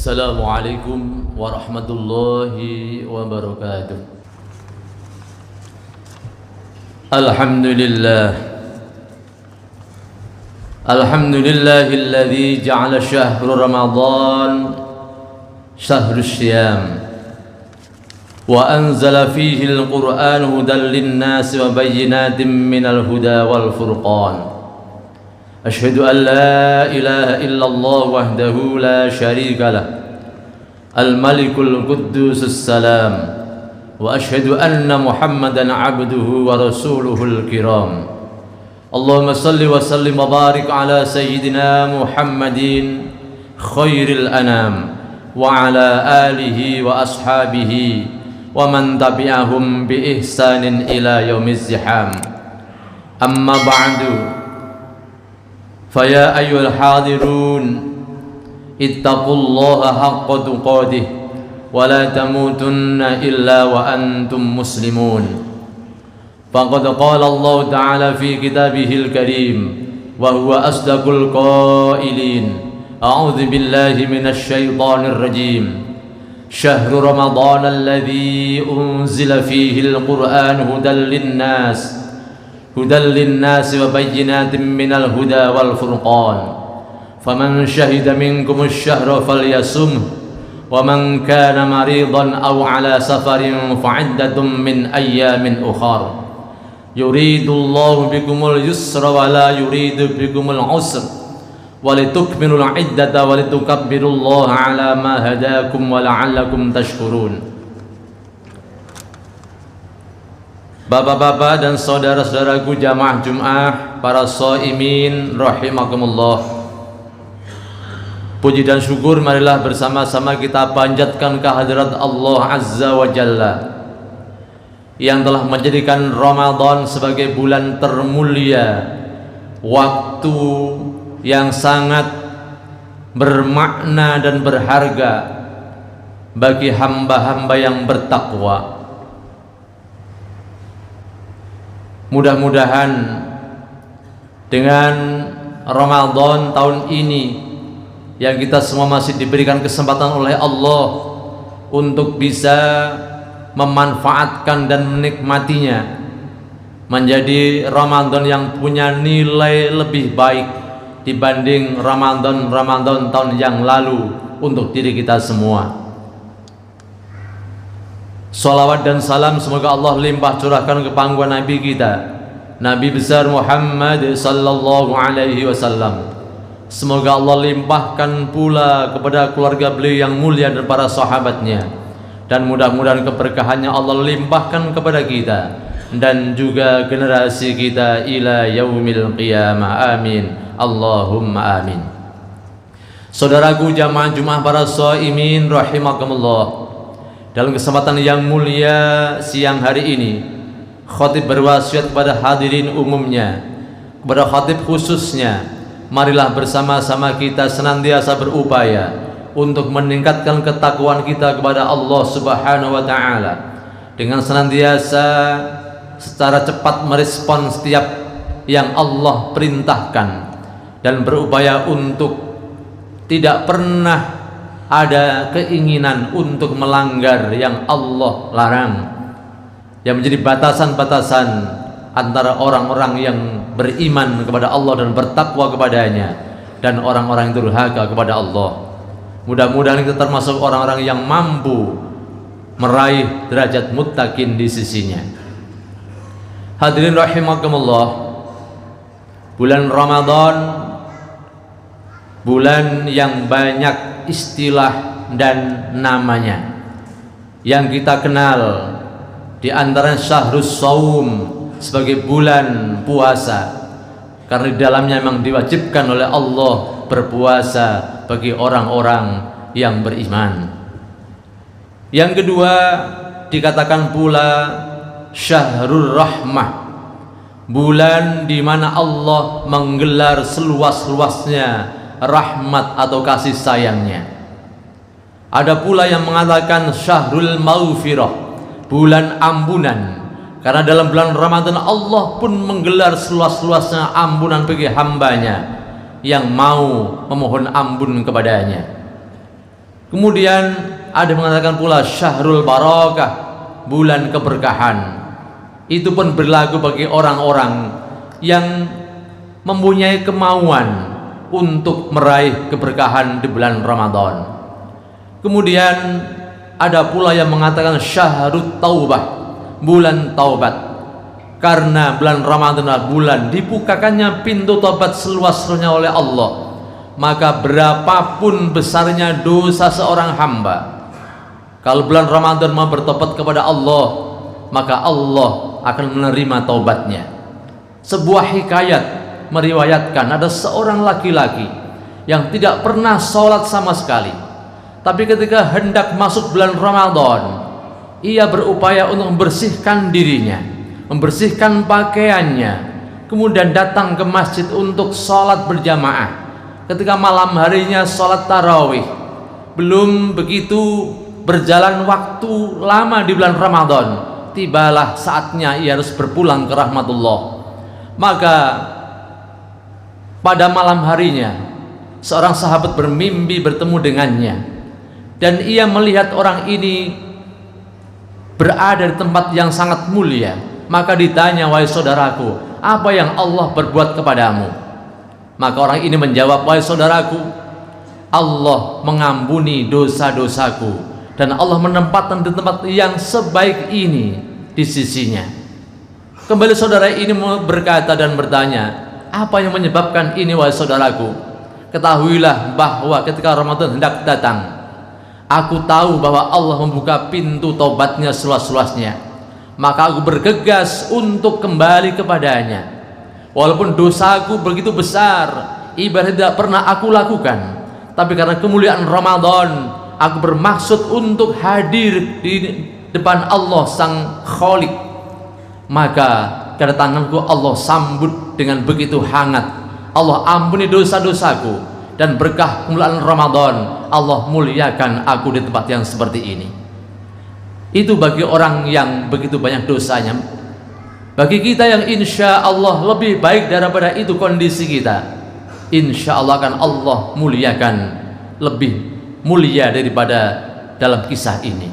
Assalamualaikum warahmatullahi wabarakatuh. Alhamdulillahilladzi ja'ala syahra Ramadan syahrus syiyam wa anzala fihi al-Qur'an hudan lin-nasi wa bayyinatin minal huda wal furqan. Asyhadu an la ilaha illallah wahdahu la syarika lah al-malikul quddusus salam wa asyhadu anna Muhammadan abduhu wa rasuluhul kiram. Allahumma salli wa sallim wa barik ala sayyidina Muhammadin khairil anam wa ala alihi wa ashabihi wa man tabi'ahum bi ihsanin ila yaumiz ziham. Amma ba'du, faya ayyuhal hadirun ittaqullaha haqqa tuqatih wa la tamutunna illa wa antum muslimun. Faqad qala Allah ta'ala fi kitabihil karim wa huwa asdaqul qailin. A'udzu billahi minasy syaithanir rajim. Syahrul Ramadan alladzi unzila fihi al-Qur'an hudan lin-nas wa bayyinatin minal huda wal furqan. Faman syahida minkumus syahra falyasumhu wa man kana maridan aw ala safarin fa'iddatun min ayyamin ukhar. Yuridullahu bikumul yusra wa la yuridu bikumul usra wa litukmilul iddata wa litukabbirullaha ala ma hadakum wa la'allakum tashkurun. Bapak-bapak dan saudara-saudaraku jamaah Jum'ah, para shaimin rahimakumullah. Puji dan syukur marilah bersama-sama kita panjatkan kehadirat Allah Azza wa Jalla yang telah menjadikan Ramadan sebagai bulan termulia, waktu yang sangat bermakna dan berharga bagi hamba-hamba yang bertakwa. Mudah-mudahan dengan Ramadan tahun ini yang kita semua masih diberikan kesempatan oleh Allah untuk bisa memanfaatkan dan menikmatinya, menjadi Ramadan yang punya nilai lebih baik dibanding Ramadan tahun yang lalu untuk diri kita semua. Salawat dan salam semoga Allah limpah curahkan ke pangkuan Nabi kita, Nabi besar Muhammad sallallahu alaihi wasallam. Semoga Allah limpahkan pula kepada keluarga beliau yang mulia dan para sahabatnya, dan mudah-mudahan keberkahannya Allah limpahkan kepada kita dan juga generasi kita ila yaumil qiyamah. Amin Allahumma amin. Saudaraku jamaah Jumat para shaimin rahimakumullah, dalam kesempatan yang mulia siang hari ini, khatib berwasiat kepada hadirin umumnya, kepada khatib khususnya, marilah bersama-sama kita senantiasa berupaya untuk meningkatkan ketakwaan kita kepada Allah Subhanahu wa taala dengan senantiasa secara cepat merespon setiap yang Allah perintahkan dan berupaya untuk tidak pernah ada keinginan untuk melanggar yang Allah larang, yang menjadi batasan-batasan antara orang-orang yang beriman kepada Allah dan bertakwa kepadanya dan orang-orang yang durhaka kepada Allah. Mudah-mudahan kita termasuk orang-orang yang mampu meraih derajat muttaqin di sisinya. Hadirin rahimakumullah, bulan Ramadan bulan yang banyak istilah dan namanya. Yang kita kenal di antara syahrus shaum sebagai bulan puasa, karena di dalamnya memang diwajibkan oleh Allah berpuasa bagi orang-orang yang beriman. Yang kedua dikatakan pula syahrul rahmah, bulan di mana Allah menggelar seluas-luasnya rahmat atau kasih sayangnya. Ada pula yang mengatakan syahrul maghfirah, bulan ampunan, karena dalam bulan Ramadan Allah pun menggelar seluas-luasnya ampunan bagi hambanya yang mau memohon ampun kepadanya. Kemudian ada yang mengatakan pula syahrul barakah, bulan keberkahan. Itu pun berlaku bagi orang-orang yang mempunyai kemauan untuk meraih keberkahan di bulan Ramadan. Kemudian ada pula yang mengatakan syahrut taubah, bulan taubat, karena bulan Ramadan adalah bulan dibukakannya pintu taubat seluas-luasnya oleh Allah. Maka berapapun besarnya dosa seorang hamba, kalau bulan Ramadan mau bertobat kepada Allah, maka Allah akan menerima taubatnya. Sebuah hikayat meriwayatkan ada seorang laki-laki yang tidak pernah sholat sama sekali, tapi ketika hendak masuk bulan Ramadan, ia berupaya untuk membersihkan dirinya, membersihkan pakaiannya, kemudian datang ke masjid untuk sholat berjamaah. Ketika malam harinya sholat tarawih, belum begitu berjalan waktu lama di bulan Ramadan, tibalah saatnya ia harus berpulang ke rahmatullah. Maka pada malam harinya seorang sahabat bermimpi bertemu dengannya, dan ia melihat orang ini berada di tempat yang sangat mulia. Maka ditanya, wahai saudaraku, apa yang Allah berbuat kepadamu? Maka orang ini menjawab, wahai saudaraku, Allah mengampuni dosa-dosaku, dan Allah menempatkan di tempat yang sebaik ini di sisinya. Kembali saudara ini berkata dan bertanya, apa yang menyebabkan ini wahai saudaraku? Ketahuilah bahwa ketika Ramadan hendak datang, aku tahu bahwa Allah membuka pintu taubatnya seluas-luasnya, maka aku bergegas untuk kembali kepadanya. Walaupun dosaku begitu besar, ibadah tidak pernah aku lakukan, tapi karena kemuliaan Ramadan, aku bermaksud untuk hadir di depan Allah Sang Khalik. Maka kedatanganku Allah sambut dengan begitu hangat. Allah ampuni dosa-dosaku, dan berkah kemuliaan Ramadan Allah muliakan aku di tempat yang seperti ini. Itu bagi orang yang begitu banyak dosanya. Bagi kita yang insya Allah lebih baik daripada itu kondisi kita, insya Allah akan Allah muliakan lebih mulia daripada dalam kisah ini.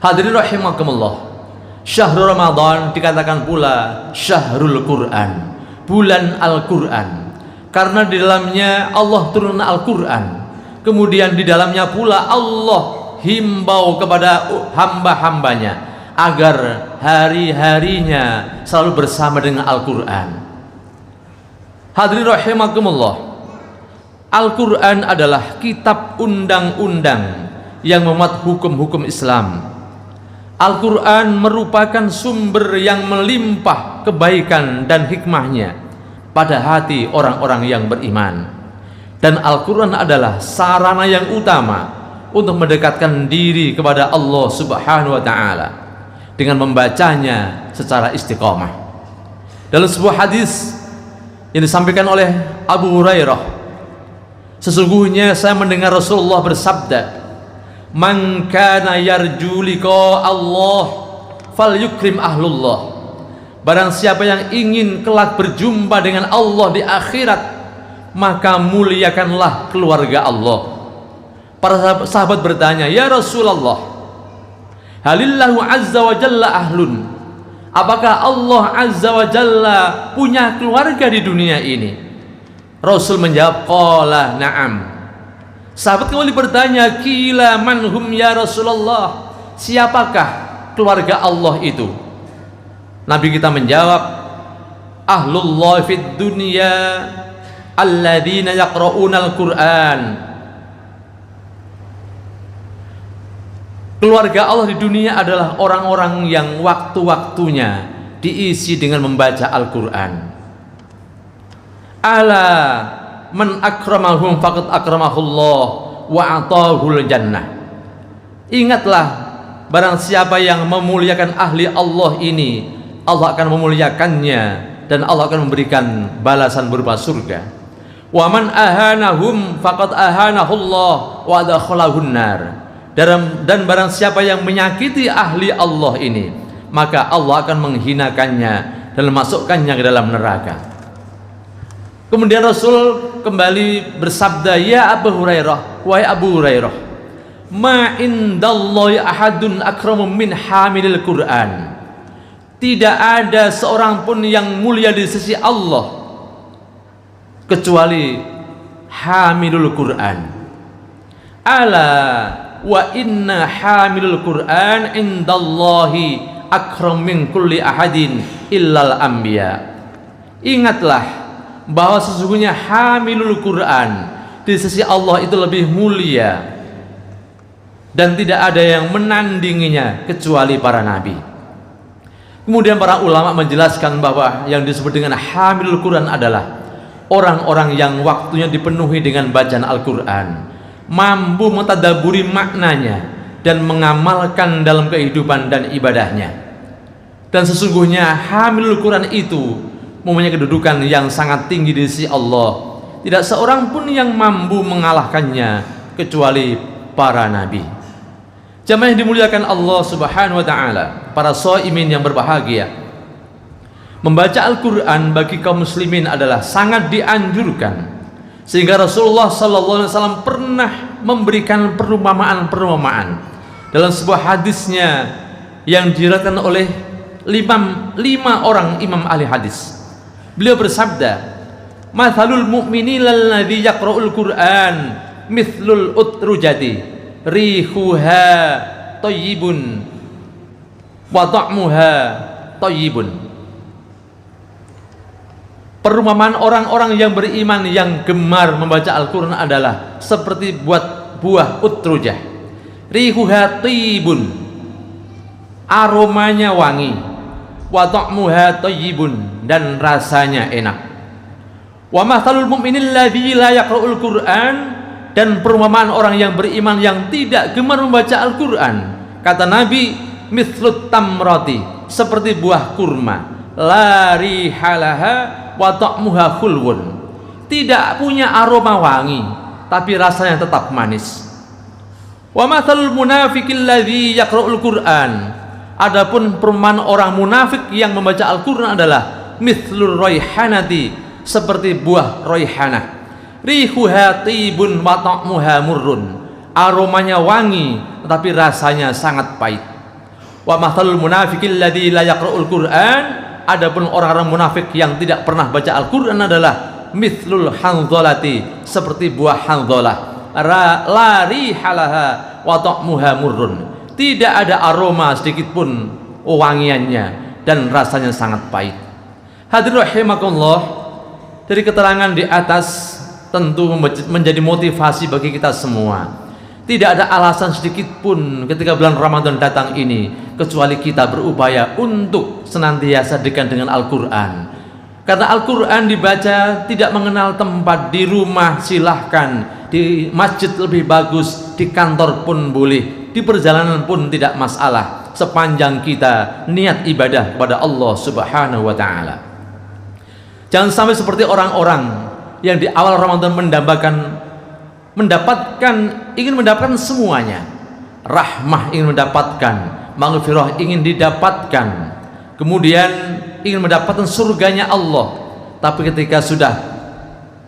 Hadirin rahimakumullah, syahrul Ramadan dikatakan pula syahrul Quran, bulan Al-Quran, karena di dalamnya Allah turunkan Al-Quran. Kemudian di dalamnya pula Allah himbau kepada hamba-hambanya agar hari-harinya selalu bersama dengan Al-Quran. Hadirin rahimakumullah, Al-Quran adalah kitab undang-undang yang memuat hukum-hukum Islam. Al-Quran merupakan sumber yang melimpah kebaikan dan hikmahnya pada hati orang-orang yang beriman. Dan Al-Quran adalah sarana yang utama untuk mendekatkan diri kepada Allah Subhanahu wa Ta'ala dengan membacanya secara istiqamah. Dalam sebuah hadis yang disampaikan oleh Abu Hurairah, sesungguhnya saya mendengar Rasulullah bersabda, man kana yarju liqa Allah falyukrim ahlullah. Barang siapa yang ingin kelak berjumpa dengan Allah di akhirat, maka muliakanlah keluarga Allah. Para sahabat bertanya, ya Rasulullah, halillahu azza wa jalla ahlun, apakah Allah azza wa jalla punya keluarga di dunia ini? Rasul menjawab, qala na'am. Sahabat kembali bertanya, qila manhum ya Rasulullah, siapakah keluarga Allah itu? Nabi kita menjawab, ahlullah fid dunya alladzina yaqra'una al-Qur'an. Keluarga Allah di dunia adalah orang-orang yang waktu-waktunya diisi dengan membaca Al-Quran. Ala man akramahum faqad akramahullah wa atahul jannah. Ingatlah, barang siapa yang memuliakan ahli Allah ini, Allah akan memuliakannya dan Allah akan memberikan balasan berupa surga. Wa man ahanahum faqad ahanahullah wa adkhalahun nar. Dan barang siapa yang menyakiti ahli Allah ini, maka Allah akan menghinakannya dan memasukkannya ke dalam neraka. Kemudian Rasul kembali bersabda, ya Abu Hurairah, wahai Abu Hurairah, ma indallahi ahadun akramu min hamilil Quran. Tidak ada seorang pun yang mulia di sisi Allah kecuali hamilul Quran. Ala wa inna hamilul Quran indallahi akram min kulli ahadin illal anbiya. Ingatlah bahwa sesungguhnya hamilul Quran di sisi Allah itu lebih mulia dan tidak ada yang menandinginya kecuali para nabi. Kemudian para ulama menjelaskan bahwa yang disebut dengan hamilul Quran adalah orang-orang yang waktunya dipenuhi dengan bacaan Al-Quran, mampu mentadaburi maknanya dan mengamalkan dalam kehidupan dan ibadahnya. Dan sesungguhnya hamilul Quran itu mempunyai kedudukan yang sangat tinggi di sisi Allah. Tidak seorang pun yang mampu mengalahkannya kecuali para nabi. Jamaah yang dimuliakan Allah Subhanahu wa taala, para shaimin yang berbahagia, membaca Al-Quran bagi kaum muslimin adalah sangat dianjurkan, sehingga Rasulullah sallallahu alaihi wasallam pernah memberikan perumpamaan dalam sebuah hadisnya yang diriwayatkan oleh lima orang imam ahli hadis. Beliau bersabda, mathalul mu'minina alladzi yaqra'ul Qur'an mithlul utrujati rihuha thayyibun wa ta'muha thayyibun. Perumpamaan orang-orang yang beriman yang gemar membaca Al-Quran adalah seperti buah utrujah, rihuha thayyibun, aromanya wangi, wa ta'muha thayyibun, dan rasanya enak. Wa mathalul mu'minil ladzi la yaqra'ul Qur'an, dan perumpamaan orang yang beriman yang tidak gemar membaca Al-Quran, kata Nabi, mithlut tamrati, seperti buah kurma, la rihalaha wa ta'muha khulwun, tidak punya aroma wangi tapi rasanya tetap manis. Wa mathalul munafiqil ladzi yaqra'ul Qur'an, adapun perumpamaan orang munafik yang membaca Al-Quran adalah mithlur raihanati, seperti buah raihanah, rihuha tibun wa ta'muha murrun, aromanya wangi tetapi rasanya sangat pahit. Wa mathalul munafiqil ladzi la yaqra'ul Qur'an, adapun orang-orang munafik yang tidak pernah baca Al-Quran adalah mithlul hanzalati, seperti buah hanzalah, la rihalaha wa ta'muha murrun, tidak ada aroma sedikit pun wangiannya dan rasanya sangat pahit. Hadirin rahimakumullah, dari keterangan di atas tentu menjadi motivasi bagi kita semua. Tidak ada alasan sedikit pun ketika bulan Ramadan datang ini kecuali kita berupaya untuk senantiasa dekat dengan Al-Quran. Karena Al-Quran dibaca tidak mengenal tempat, di rumah silahkan, di masjid lebih bagus, di kantor pun boleh, di perjalanan pun tidak masalah, sepanjang kita niat ibadah kepada Allah Subhanahu wa ta'ala. Jangan sampai seperti orang-orang yang di awal Ramadan ingin mendapatkan semuanya, rahmah ingin mendapatkan, maghfirah ingin didapatkan, kemudian ingin mendapatkan surganya Allah, tapi ketika sudah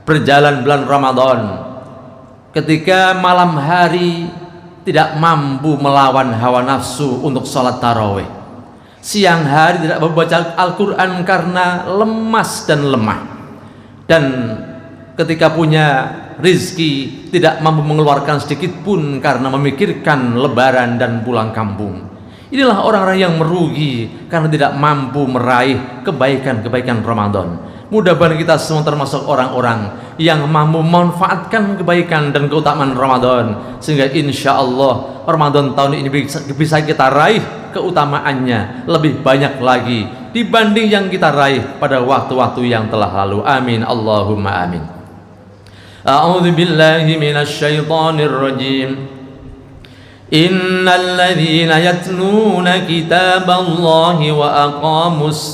berjalan bulan Ramadan, ketika malam hari tidak mampu melawan hawa nafsu untuk sholat tarawih, siang hari tidak membaca Al-Quran karena lemas dan lemah, dan ketika punya rizki tidak mampu mengeluarkan sedikit pun karena memikirkan lebaran dan pulang kampung. Inilah orang-orang yang merugi karena tidak mampu meraih kebaikan-kebaikan Ramadan. Mudah-mudahan kita semua termasuk orang-orang yang mampu memanfaatkan kebaikan dan keutamaan Ramadan, sehingga insya Allah Ramadan tahun ini bisa kita raih keutamaannya lebih banyak lagi dibanding yang kita raih pada waktu-waktu yang telah lalu. Amin Allahumma amin. A'udzu billahi minasy syaithanir rajim. Innal ladzina yatluna kitaballahi wa aqamus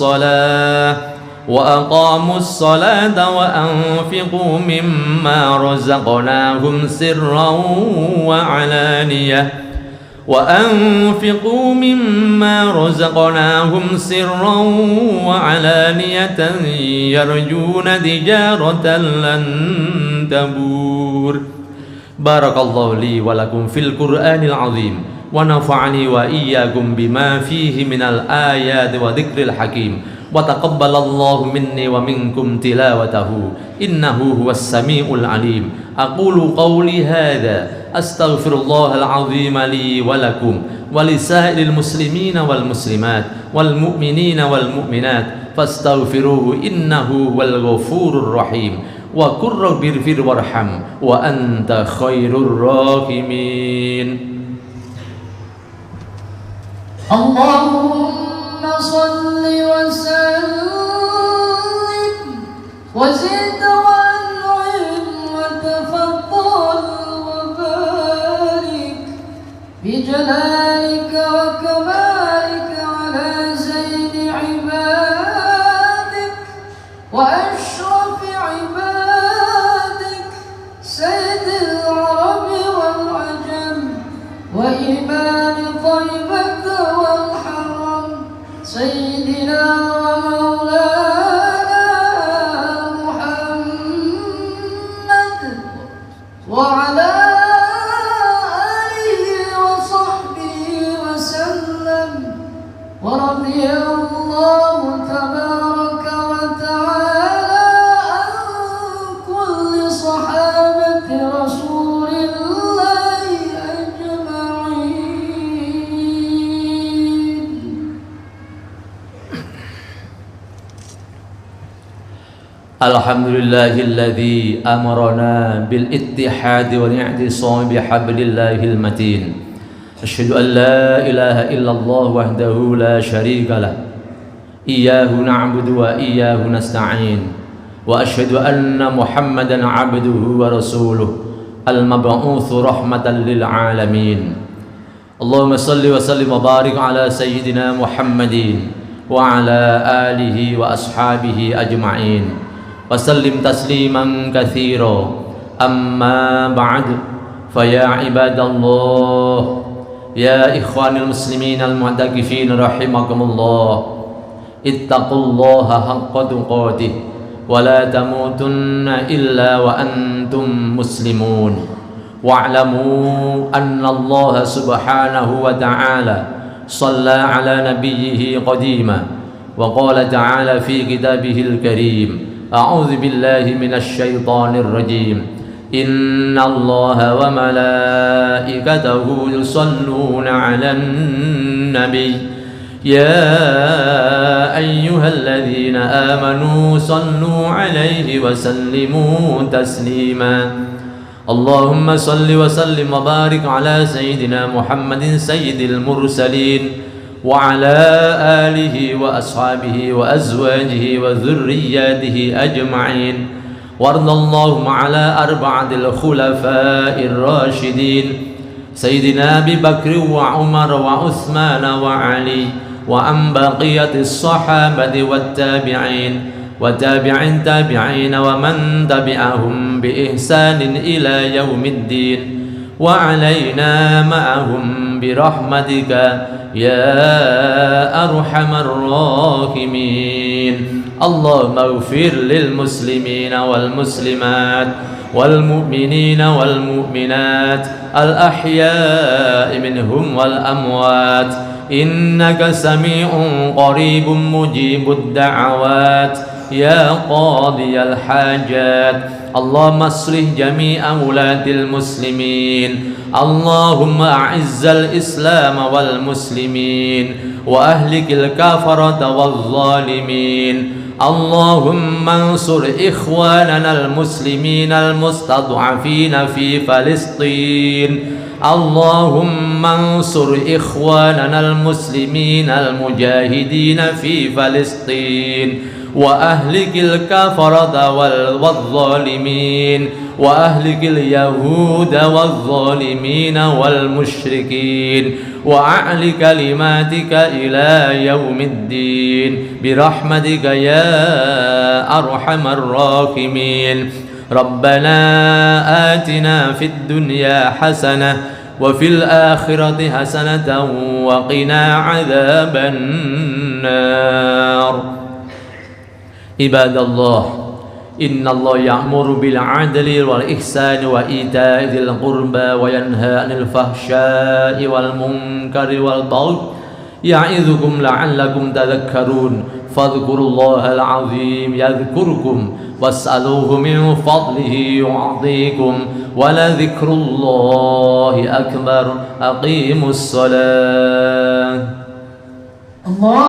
salata wa anfiqu mimma razaqnahum sirran wa alaniyah وأنفقوا مما رزقناهم سرا وعلانية يرجون تجارة لن تبور. بارك الله لي ولكم في القرآن العظيم ونفعني وإياكم بما فيه من الآيات وذكر الحكيم وتقبل الله مني ومنكم تلاوته إنه هو السميع العليم. أقول قولي هذا أستغفر الله العظيم لي ولكم ولسائر المسلمين والمسلمات والمؤمنين والمؤمنات فاستغفروه إنه هو الغفور الرحيم. وقل رب اغفر وارحم وأنت خير الراحمين. اللهم صل وسلم وزد وانعم وتفضل وبارك بجلالك وكمالك على زين عبادك وأشرف عبادك سيد العرب والعجم وإمام طيبة والحرم سيدنا ومولانا محمد وعلى آله وصحبه وسلم. ورضي الله تبارك وتعالى عن كل صحابة رسول الله أجمعين. الحمد لله الذي أمرنا بالاتحاد والاعتصام بحبل الله المتين. أشهد أن لا إله إلا الله وحده لا شريك له إياه نعبد وإياه نستعين. وأشهد أن محمدا عبده ورسوله المبعوث رحمة للعالمين. اللهم صل وسلم وبارك على سيدنا محمد وعلى آله وأصحابه أجمعين وسلم تسليما كثيرا. أما بعد فيا عباد الله يا إخوان المسلمين المعتكفين رحمكم الله اتقوا الله حق تقاته ولا تموتن إلا وأنتم مسلمون. واعلموا أن الله سبحانه وتعالى صلى على نبيه قديما وقال تعالى في كتابه الكريم أعوذ بالله من الشيطان الرجيم إن الله وملائكته يصلون على النبي يا أيها الذين آمنوا صلوا عليه وسلموا تسليما. اللهم صل وسلم وبارك على سيدنا محمد سيد المرسلين وعلى آله وأصحابه وأزواجه وذرياته أجمعين. وارض اللهم على أربعة الخلفاء الراشدين سيدنا أبي بكر وعمر وعثمان وعلي وعن بقية الصحابة والتابعين وتابع التابعين ومن تبعهم بإحسان إلى يوم الدين وعلينا معهم برحمتك يا أرحم الراحمين. اللهم اغفر للمسلمين والمسلمات والمؤمنين والمؤمنات الأحياء منهم والأموات إنك سميع قريب مجيب الدعوات يا قاضي الحاجات. اللهم اصلح جميع ولاة المسلمين. اللهم أعز الإسلام والمسلمين وأهلك الكافرة والظالمين. اللهم انصر إخواننا المسلمين المستضعفين في فلسطين. اللهم انصر إخواننا المسلمين المجاهدين في فلسطين وأهلك الكفرة والظالمين وأهلك اليهود والظالمين والمشركين وأعل كلماتك إلى يوم الدين برحمتك يا أرحم الراحمين. ربنا آتنا في الدنيا حسنة وفي الآخرة حسنة وقنا عذاب النار. عباد الله، إن الله يأمر بالعدل والإحسان وإيتاء ذي القربى وينهى عن الفحشاء والمنكر والبغي يعظكم لعلكم تذكرون. فاذكروا الله العظيم يذكركم واسألوه من فضله يعطيكم ولذكر الله أكبر. أقيموا الصلاة.